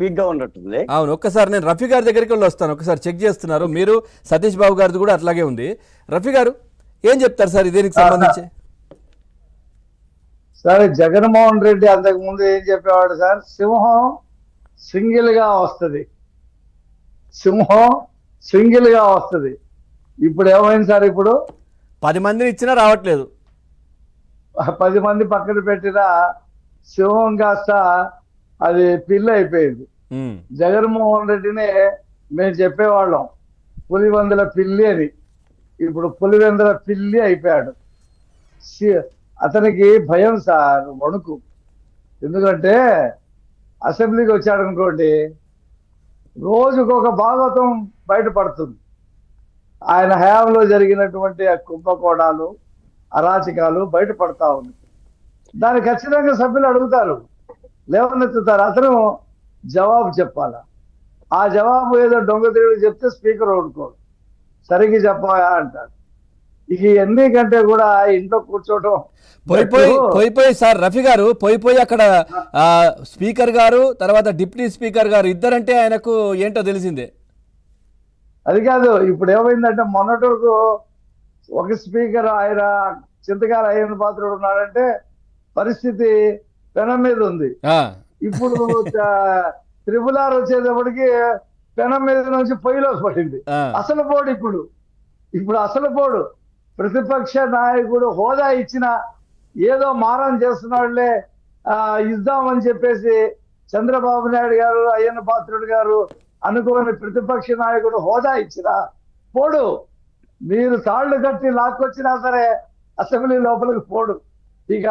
Peak గా ఉన్నట్టుంది. అవును, ఒక్కసారి నేను రఫీ గారి దగ్గరికి వెళ్ళి వస్తాను. ఒకసారి చెక్ చేస్తున్నారు మీరు, సతీష్ బాబు గారిది కూడా అట్లాగే ఉంది. రఫీ గారు ఏం చెప్తారు సార్ దీనికి సంబంధించి? సార్ జగన్మోహన్ రెడ్డి అంతకు ముందు ఏం చెప్పేవాడు సార్, సింహం సింగిల్ గా వస్తుంది, సింహం సింగిల్ గా వస్తుంది. ఇప్పుడు ఏమైంది సార్, ఇప్పుడు 10 మందిని ఇచ్చినా రావట్లేదు. 10 మంది పక్కన పెట్టిన సింహం కాస్త అది పిల్లి అయిపోయింది. జగన్మోహన్ రెడ్డిని మేము చెప్పేవాళ్ళం పులివెందుల పిల్లి అని, ఇప్పుడు పులివెందుల పిల్లి అయిపోయాడు. అతనికి భయం సార్, వణుకు. ఎందుకంటే అసెంబ్లీకి వచ్చాడు అనుకోండి, రోజుకొక భాగవతం బయటపడుతుంది. ఆయన హయాంలో జరిగినటువంటి ఆ కుంభకోణాలు, అరాచకాలు బయటపడతా ఉంది. దాన్ని ఖచ్చితంగా సభ్యులు అడుగుతారు, లేవనెత్తుతారు. అతను జవాబు చెప్పాలా. ఆ జవాబు ఏదో దొంగ తిరిగి చెప్తే స్పీకర్ ఓడుకోడు, సరిగ్గా చెప్పాయా అంటాడు. ఇక ఎన్నికంటే కూడా ఇంట్లో కూర్చోవటం పోయిపోయి సార్ రఫీ గారు పోయిపోయి అక్కడ స్పీకర్ గారు తర్వాత డిప్యూటీ స్పీకర్ గారు ఇద్దరంటే ఆయనకు ఏంటో తెలిసిందే. అది కాదు, ఇప్పుడు ఏమైందంటే మొన్నటి వరకు ఒక స్పీకర్ ఆయన చింతకాల అయ్యన్న పాత్రుడు ఉన్నాడంటే పరిస్థితి పెనం మీద ఉంది. ఇప్పుడు త్రిపులార్ వచ్చేటప్పటికి పెనం మీద నుంచి పొయ్యిలో పడింది. అసలు పోడు ఇప్పుడు అసలు పోడు. ప్రతిపక్ష నాయకుడు హోదా ఇచ్చిన ఏదో మారం చేస్తున్నాడులే ఇద్దామని చెప్పేసి చంద్రబాబు నాయుడు గారు, అయ్యన్న పాత్రుడు గారు అనుకోని ప్రతిపక్ష నాయకుడు హోదా ఇచ్చిన పోడు. మీరు తాళ్లు కట్టి లాక్కొచ్చినా సరే అసెంబ్లీ లోపలికి పోడు. ఇక